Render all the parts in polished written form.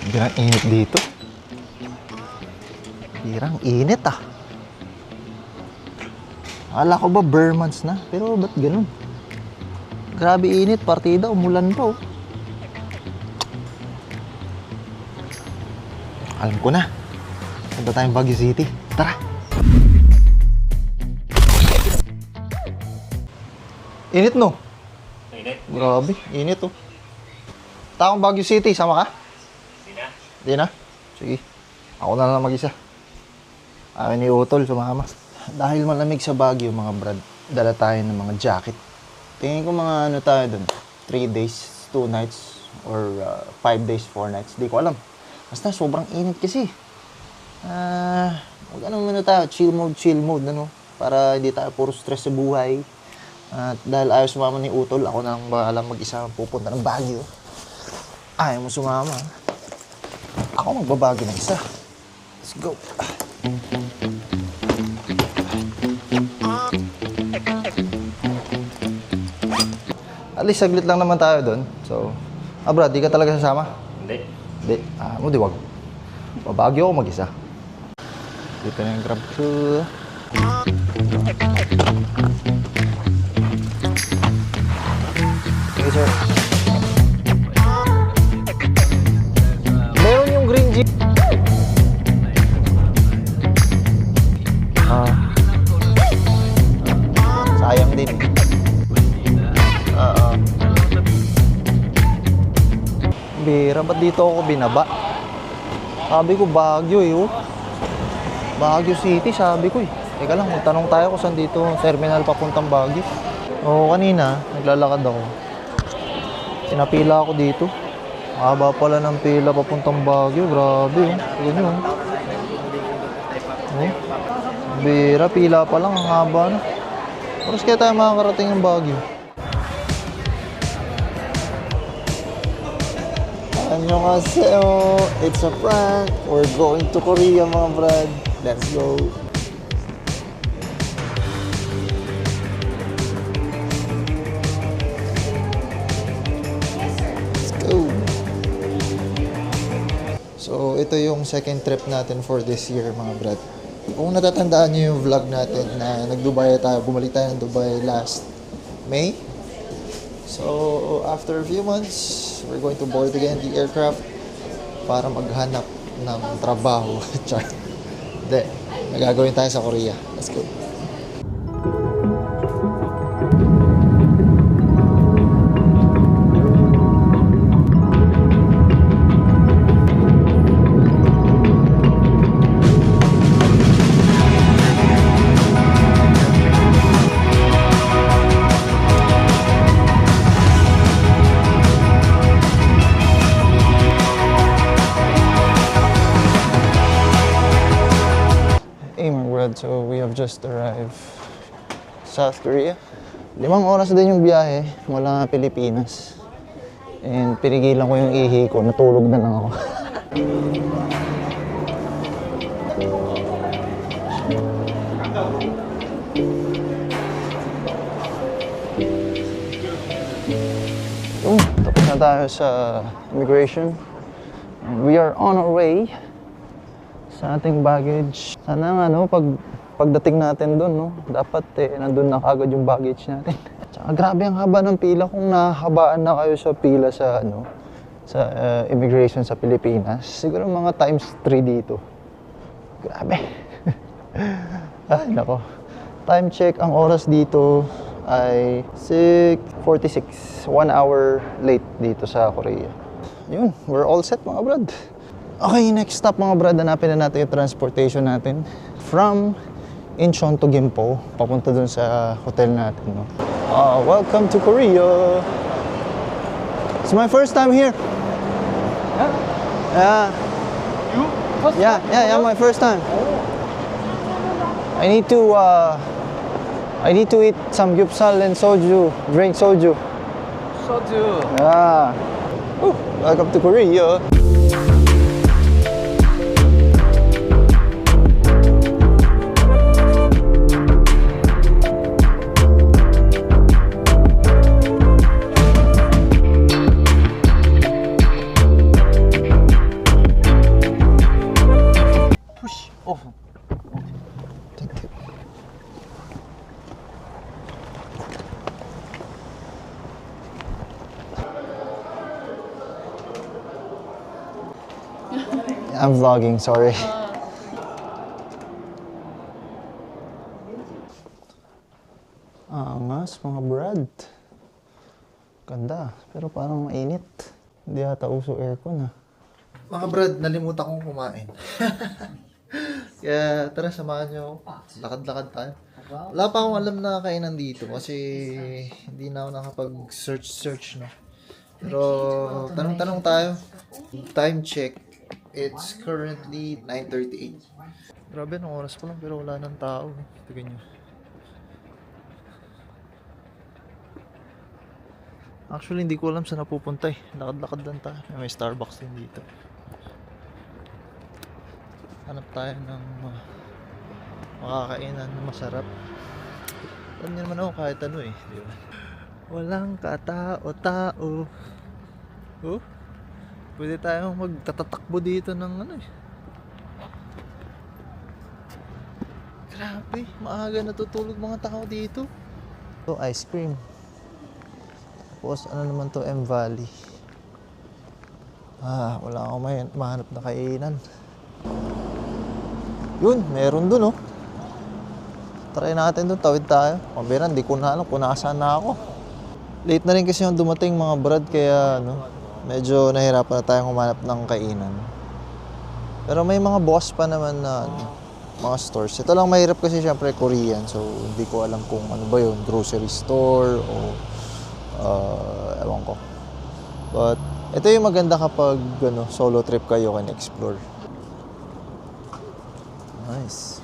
Birang init dito. Birang init ah. Akala ko ba bare months na? Pero ba't ganun? Grabe init, partida, umulan pa oh. Alam ko na. Punta tayong Baguio City. Tara! Init no? Init. Grabe, init oh. Taong Baguio City, sama ka? Di na? Sige. Ako na lang mag-isa. Amin ni Utol, sumama. Dahil malamig sa Baguio mga brad, dala tayo ng mga jacket. Tingin ko mga ano tayo dun, 3 days, 2 nights, or 5 days, 4 nights. Di ko alam. Basta sobrang init kasi. Huwag anong ano tayo, chill mode, ano? Para hindi tayo puro stress sa buhay. At dahil ayaw sumama ni Utol, ako na lang bahala mag-isa pupunta ng Baguio. Ayaw mo sumama. Ako magbabagyo ng isa. Let's go. At least saglit lang naman tayo doon. So, Brad, di ka talaga sasama? Hindi. Hindi. Mo di wag. Babagyo ako mag-isa. Dito na yung grab ko. Okay, sir. Meron yung green jeep. Sayang din. Bira, ba't dito ako binaba? Sabi ko Baguio eh, oh. Baguio City, sabi ko eh. Teka lang, magtanong tayo kung saan dito terminal papuntang Baguio. Oo, kanina, naglalakad ako. Sinapila ako dito. Haba pala ng pila papuntang Baguio. Grabe, oh. Tignan nyo, oh. Oh. Bira, pila pa lang. Ang haba na. Oras kaya tayo makakarating ng Baguio. Annyeonghaseyo. It's a prank. We're going to Korea, mga brad. Let's go. So, ito yung second trip natin for this year, mga brad. Kung natatandaan niyo yung vlog natin na nag-Dubai tayo, bumalik tayo ng Dubai last May. So, after a few months, we're going to board again the aircraft para maghanap ng trabaho. Char. Hindi, nagagawin tayo sa Korea. Let's go. So we have just arrived South Korea. 5 oras din yung biyahe mula Pilipinas. And pinigilan ko yung ihi ko, natulog na lang ako. Tapos na tayo sa immigration. And we are on our way sa ating baggage. Sana nga, pagdating natin doon, no, dapat nandun na kagad yung baggage natin. Tsaka grabe ang haba ng pila. Kung nahabaan na kayo sa pila sa, sa immigration sa Pilipinas, siguro mga times 3 dito. Grabe. Ay, nako. Time check, ang oras dito ay 6:46. 1 hour late dito sa Korea. Yun, we're all set, mga brad. Okay, next stop, mga brad, hanapin na natin yung transportation natin from Incheon to Gimpo, papunta dun sa hotel natin, no? Welcome to Korea! It's my first time here. Yeah? Yeah. You? First time? Yeah, my first time. I need to eat some gyupsal and soju, drink soju. Soju. Yeah. Welcome to Korea. I'm vlogging, sorry. Angas, mga brad. Ganda, pero parang mainit. Hindi ata uso aircon, Mga brad, nalimutan kong kumain. Kaya tara, samahan nyo ako. Lakad-lakad tayo. Wala pa akong alam na kainan dito kasi hindi na ako nakapag-search, no? Pero tanong-tanong tayo. Time check. It's currently 9:38. Grabe, nung oras pa lang pero wala nang tao. Tignan nyo. Actually, hindi ko alam saan napupunta eh. Lakad-lakad lang tayo. May Starbucks din dito. Hanap tayo ng makakainan na masarap. Alam niyo naman ako kahit ano eh. Di ba? Walang katao-tao. Oh? Pwede tayong magtatatakbo dito ng ano eh. Grabe, maaga natutulog mga tao dito. So, ice cream. Tapos, ano naman to, M Valley. Wala akong mahanap na kainan. Yun, meron dun, oh. Try natin dun, tawid tayo. Mabiran, di ko na alam kung nasaan na ako. Late na rin kasi yung dumating mga brad, kaya medyo nahirapan na tayong humanap ng kainan. Pero may mga boss pa naman na mga stores. Ito lang mahirap kasi syempre Korean, so hindi ko alam kung ano ba yun, grocery store o ewan ko. But ito yung maganda kapag solo trip kayo can explore. Nice.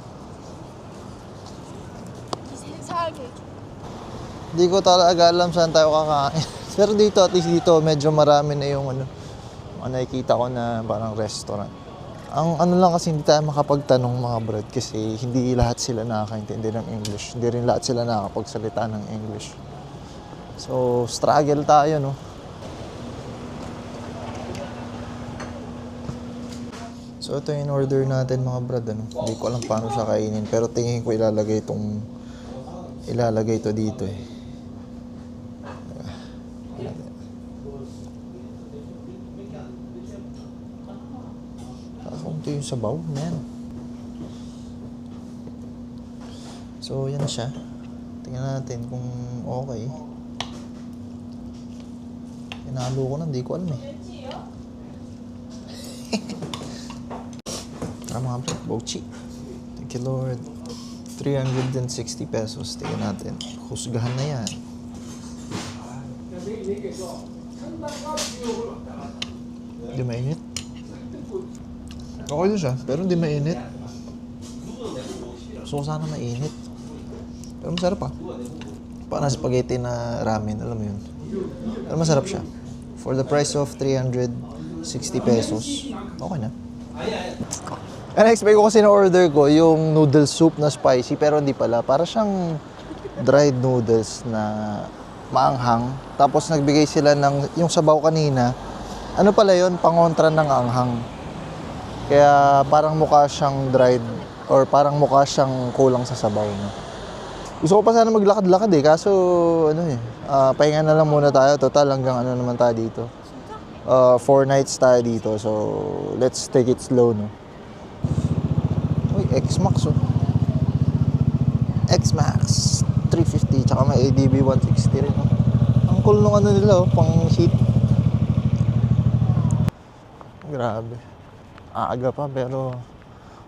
Hindi ko talaga alam saan tayo kakain. Pero dito, at least dito, medyo marami na yung nakikita ko na parang restaurant. Ang lang kasi hindi tayo makapagtanong mga brad kasi hindi lahat sila nakakaintindi ng English. Hindi rin lahat sila nakakapagsalita ng English. So, struggle tayo, no? So, ito yung order natin mga brad, Hindi ko alam paano siya kainin, pero tingin ko ilalagay ito dito eh. Ito yung sabaw, man. So, yan siya. Tingnan natin kung okay. Hinalo ko na, hindi ko alam eh. Mga brad, bochi. Thank you, Lord. 360 pesos. Tingnan natin. Husgahan na yan. Hindi mainit. Okay na siya, pero hindi mainit. So, sana mainit. Pero masarap pa. Parang spaghetti na ramen, alam mo yun. Pero masarap siya. For the price of 360 pesos, okay na. And expect ko kasi na-order ko yung noodle soup na spicy, pero hindi pala. Para siyang dried noodles na maanghang. Tapos nagbigay sila ng, yung sabaw kanina, ano pala yun, pangontra ng anghang. Kaya parang mukha siyang dried or parang mukha siyang kulang sa sabaw. No? Gusto ko pa sana maglakad-lakad eh, kaso pahinga na lang muna tayo. Total hanggang naman tayo dito. 4 nights tayo dito, so let's take it slow, no? Uy, X-Max, oh. X-Max 350, tsaka may ADB 160 rin, no? Ang cool nung nila, oh, pang heat. Grabe. Aga pa, pero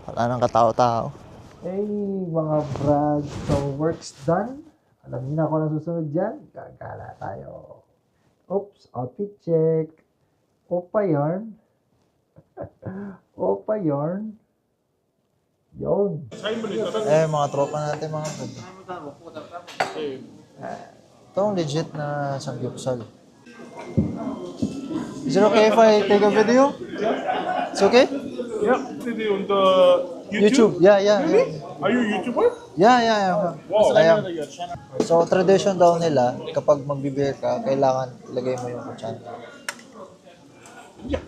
wala nang katao-tao. Hey, mga brad, so work's done. Alam niyo na kung ano susunod dyan. Gagala tayo. Oops, outfit check. Opa yarn. Opa yarn. Yun. Mga tropa natin, mga brad. Ito ang legit na samgyupsal. Is it okay if I take a video? It's okay? Yeah, video on the YouTube. Yeah. Are you YouTuber? Yeah. Wow, I am. your channel. So, tradition daw nila, kapag magbibigay ka, kailangan ilagay mo yung kutsara. Yeah.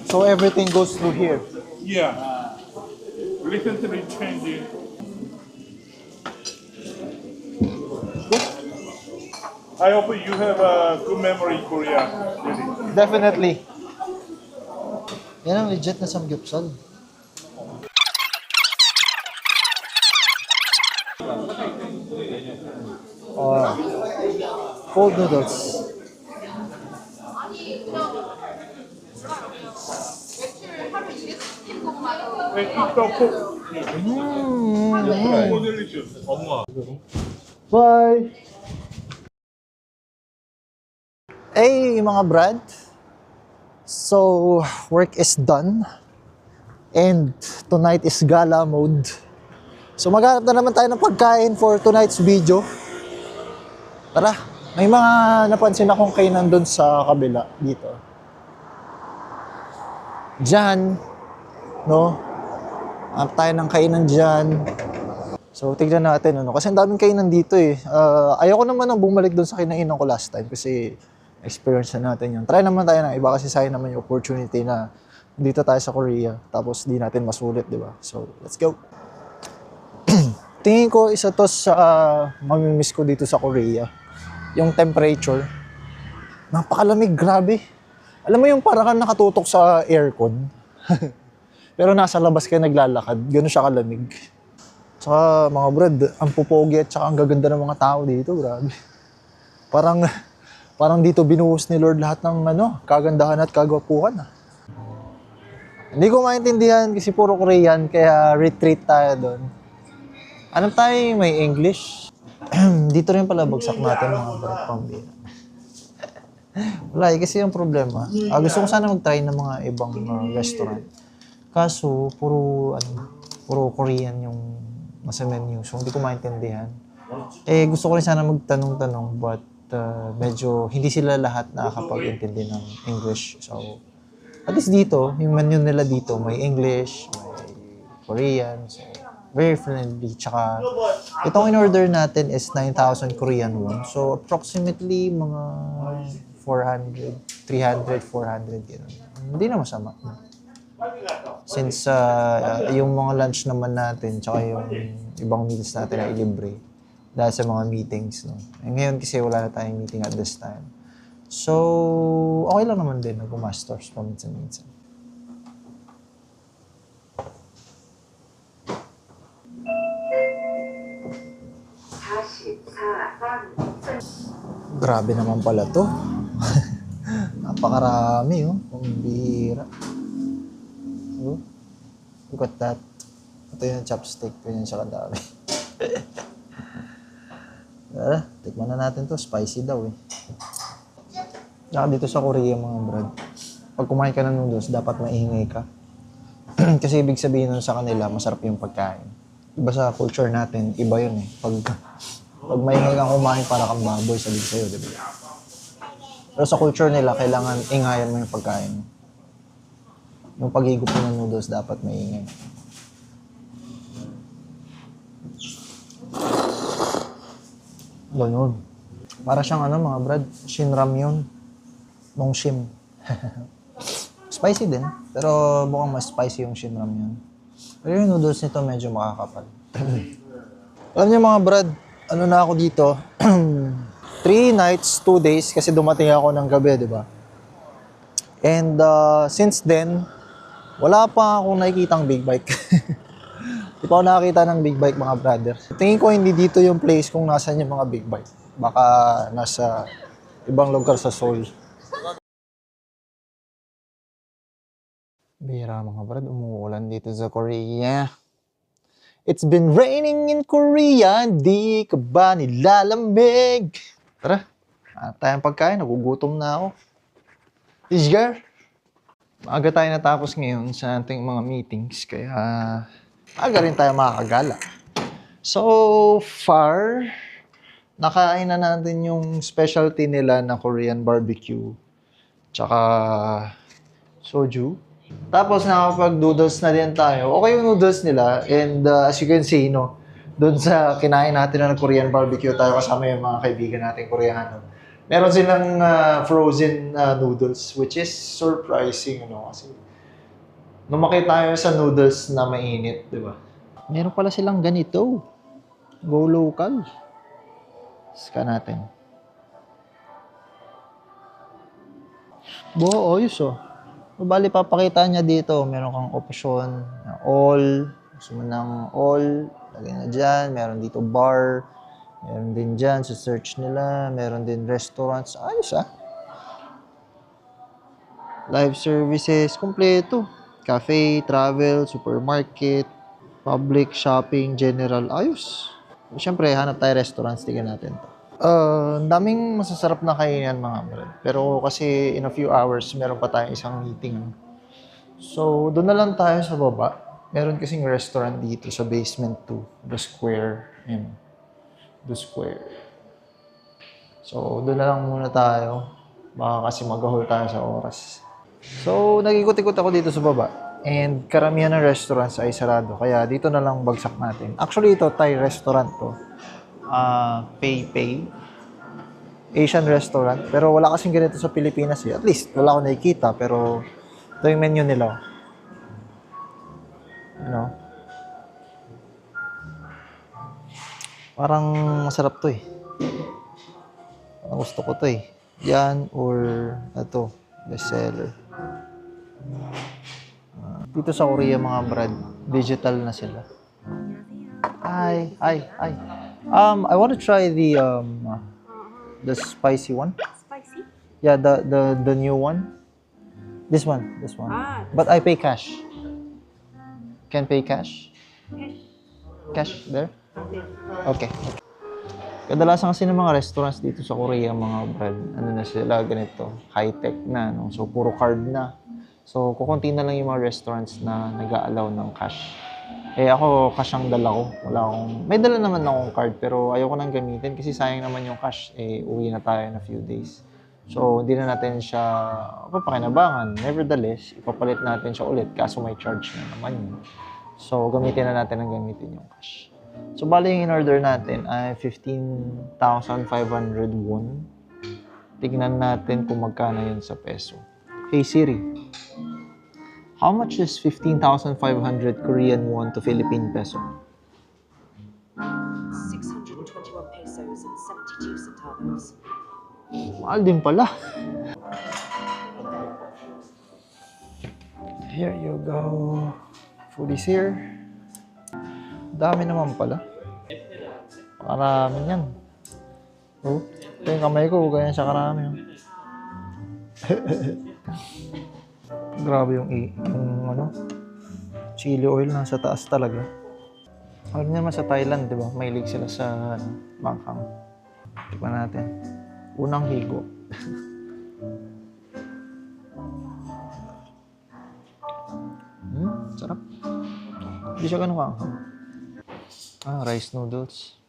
So, everything goes through here. Yeah. Recently changing. I hope you have a good memory in Korea. Really. Definitely. Yan ang legit na samgyupsal. Oh, cold noodles. So delicious. Bye! Hey mga brad! So, work is done. And tonight is gala mode. So maghanap na naman tayo ng pagkain for tonight's video. Tara, may mga napansin akong kainan doon sa kabila dito. Diyan, no? Hanap tayo ng kainan diyan. So tignan natin ano, kasi ang daming kainan dito eh. Ayoko naman nang bumalik doon sa kinainan ko last time kasi experience na natin yun. Try naman tayo ng iba kasi sayang naman yung opportunity na dito tayo sa Korea tapos di natin masulit, di ba? So, let's go. Tingin ko isa to sa mamimiss ko dito sa Korea. Yung temperature. Napakalamig, grabe. Alam mo yung parang kang nakatutok sa aircon. Pero nasa labas kayo naglalakad, gano'n siya kalamig. Tsaka mga brad, ang pupogi at tsaka ang gaganda ng mga tao dito, grabe. Parang dito binuhos ni Lord lahat ng kagandahan at kagwapuhan. Hindi ko maintindihan kasi puro Korean, kaya retreat tayo doon. Anong tayo may English? Dito rin pala bagsak natin mga brad, pambira. Wala kasi yung problema. Gusto ko sana mag-try ng mga ibang restaurant. Kaso, puro Korean yung nasa menu. So, hindi ko maintindihan. Gusto ko rin sana magtanong-tanong but medyo hindi sila lahat nakakapag-intindi ng English. So, at least dito, yung menu nila dito, may English, may Korean. So, very friendly. Tsaka, itong in-order natin is 9,000 Korean won. So, approximately mga 400, 300, 400. Yun. Hindi na masama. Since yung mga lunch naman natin, tsaka yung ibang meals natin ay libre dahil sa mga meetings. No? Ngayon kasi wala na tayong meeting at this time. So, okay lang naman din nag-masters paminsan-minsan. Grabe naman pala to. Napakarami, oh. Pambira. Oh. Look at that. Ito yung chopstick. Ganyan siya kadami. Tikman na natin to. Spicy daw, eh. Tsaka dito sa Korea, mga brad, pag kumain ka ng noodles, dapat maingay ka. Kasi ibig sabihin nun sa kanila, masarap yung pagkain. Iba sa culture natin, iba yun, eh. Pag maingay kang kumain, para kang baboy, sabi sa'yo, di ba? Pero sa culture nila, kailangan ingayan mo yung pagkain. Yung paghigop mo ng noodles, dapat maingay. Ganun. Para siyang mga brad, Shin Ramyun. Nongshim. Spicy din, pero mukhang mas spicy yung Shin Ramyun. Pero yung noodles nito medyo makakapal. Alam niyo mga brad, na ako dito, 3 nights, 2 days, kasi dumating ako ng gabi, di ba? And since then, wala pa akong nakikitang big bike. Di pa ako nakakita ng big bike, mga brother. Tingin ko hindi dito yung place kung nasan yung mga big bike. Baka nasa ibang lugar sa Seoul. Bira mga brad, umuulan dito sa Korea. It's been raining in Korea, di ka ba nilalamig? Tara, tayong pagkain, nagugutom na ako. Ishgar, maaga tayo natapos ngayon sa ating mga meetings, kaya aga rin tayo makakagala. So far, nakain na natin yung specialty nila na Korean barbecue, tsaka soju. Tapos nakapag-noodles na din tayo. Okay yung noodles nila, and as you can see, doon sa kinain natin na Korean barbecue tayo kasama yung mga kaibigan natin Koreano. Meron silang frozen noodles, which is surprising, kasi lumaki tayo sa noodles na mainit, di ba? Meron pala silang ganito. Go local. Scan natin. Ayos, oh. Bali, papakita niya dito, meron kang option na all. Gusto mo ng all, lagay na dyan. Meron dito bar. Meron din dyan sa search nila. Meron din restaurants. Ayos Live services, kompleto. Cafe, travel, supermarket, public, shopping, general. Ayos. Siyempre, hanap tayo restaurants. Tignan natin to. Daming masasarap na kainan mga brad. Pero kasi in a few hours, meron pa tayong isang meeting. So, doon na lang tayo sa baba. Meron kasing restaurant dito sa basement 2, The Square. Ayan. The Square. So, doon na lang muna tayo. Baka kasi mag-haul tayo sa oras. So, nag-ikot-ikot ako dito sa baba. And karamihan ng restaurants ay sarado. Kaya dito na lang bagsak natin. Actually, ito, Thai restaurant to. Pei. Asian restaurant. Pero wala kasing ganito sa Pilipinas eh. At least, wala akong nakikita. Pero ito yung menu nila. Parang masarap to eh. Parang gusto ko to eh. Yan or ito, bestseller. Dito sa Korea mga brad, digital na sila. Hi. I want to try the spicy one. Spicy? Yeah, the new one. This one. But I pay cash. Can pay cash? Cash there? Okay. Kadalasan kasi ng mga restaurants dito sa Korea, mga brad, ano na sila, ganito, high-tech na, no? So, puro card na. So, kukunti na lang yung mga restaurants na nag-a-allow ng cash. Eh, ako, cash ang dala ko. May dala naman akong card, pero ayoko nang gamitin kasi sayang naman yung cash. Eh, uwi na tayo in a few days. So, hindi na natin siya papakinabangan. Nevertheless, ipapalit natin siya ulit, kaso may charge na naman yun. So, gamitin na natin yung cash. So, bali yung in-order natin ay 15,500 won. Tignan natin kung magkano yun sa peso. Hey Siri, how much is 15,500 Korean won to Philippine peso? 621 pesos and 72 centavos. Mahal din pala. Here you go. Food is here. Dami naman pala. Karami yan. Oh, ito yung kamay ko. Ganyan siya karami. Oh. Grabe yung chili oil nasa taas talaga. Alam niyo naman sa Thailand, di ba? Mahilig sila sa manghang. Tignan natin. Unang higo. Sarap. Hindi siya ganun manghang. Rice noodles.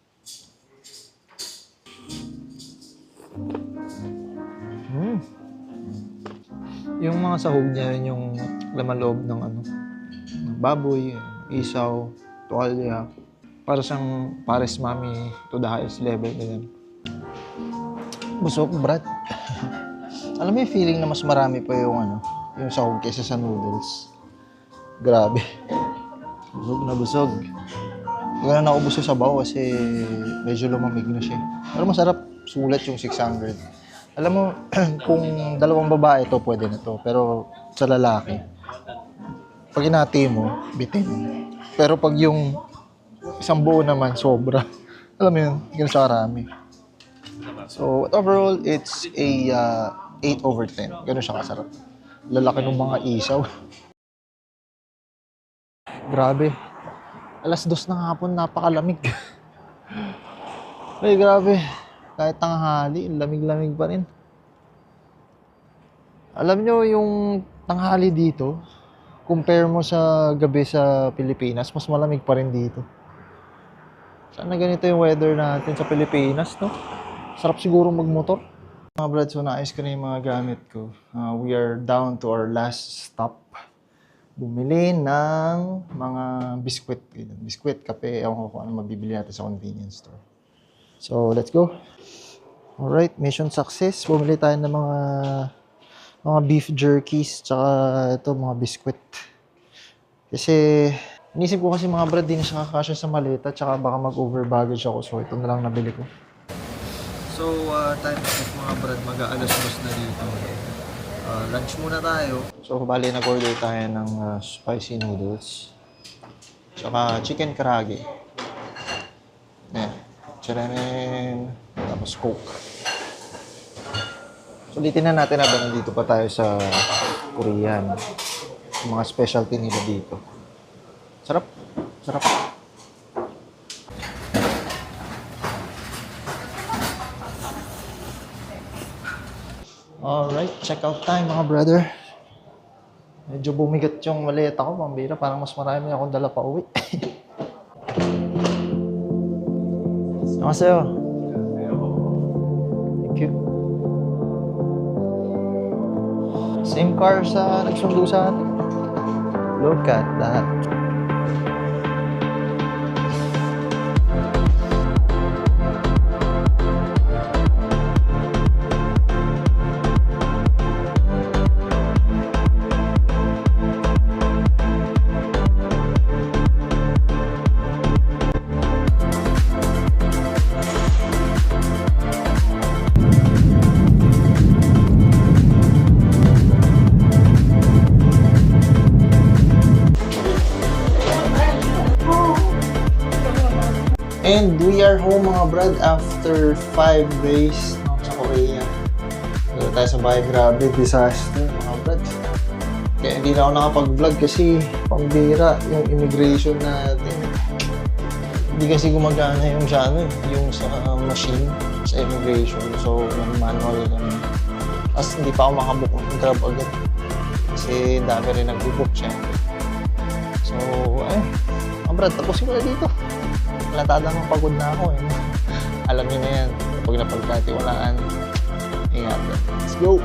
Yung mga sahog niya, yung laman loob ng ng baboy, isaw, tuwalya. Para siyang pares mami to the highest level na yan. Busog, brad. Alam mo yung feeling na mas marami pa yung yung sahog kaysa sa noodles. Grabe. Busog na busog. Hindi na ako busog sa baw kasi medyo lumamig na siya. Pero masarap. Sulat yung 600. Alam mo, kung dalawang babae to pwede na to. Pero sa lalaki, pag hinati mo, bitin. Pero pag yung isang buo naman, sobra. Alam mo yun, ganun siya karami. So, overall, it's a 8/10. Ganun siya kasarap. Lalaki ng mga isaw. Grabe. 2:00 ng hapon, napakalamig. Ay, grabe. Kahit tanghali, lamig-lamig pa rin. Alam nyo, yung tanghali dito, compare mo sa gabi sa Pilipinas, mas malamig pa rin dito. Sana ganito yung weather natin sa Pilipinas, no? Sarap siguro magmotor. Mga brad, so naayos ko na yung mga gamit ko. We are down to our last stop. Bumili ng mga biskwit. Biskwit, kape, ewan ko kung ano mabibili natin sa convenience store. So, let's go. Alright, mission success. Bumili tayo ng mga beef jerkies, tsaka ito, mga biskwit. Kasi, inisip ko kasi mga brad, di na siya kakasya sa maleta, tsaka baka mag-over baggage ako. So, ito na lang nabili ko. So, time check mga brad, mag-aalas 2 na dito. Lunch muna tayo. So, bali nag-order tayo ng spicy noodles. Tsaka chicken karage. Ayan. Chiranin. Tapos Coke. Sulitin na natin habang nandito pa tayo sa Korean. Yung mga specialty nila dito. Sarap. Sarap. Alright, check out time mga brother. Medyo bumigat yung maleta ko, pambira. Parang mas marami akong dala pa uwi. Annyeonghaseyo. Thank you. Same car sa nagsundo sa atin. Look at that. And we are home mga brad after 5 days sa Korea. Dito tayo sa bahay, grabe, disaster mga brad. Kaya hindi na ako nakapag-vlog kasi pambira yung immigration natin. Hindi kasi gumagana yung sa ano, yung sa machine, sa immigration. So, manual lang. Tapos hindi pa ako makabook ng grab agad. Kasi dami rin nag-book syempre. So, mga brad, tapusin ko na dito. Latada mo, pagod na ako eh. Alam niyo na yan, kapag napagkatiwalaan, ingatan. Let's go!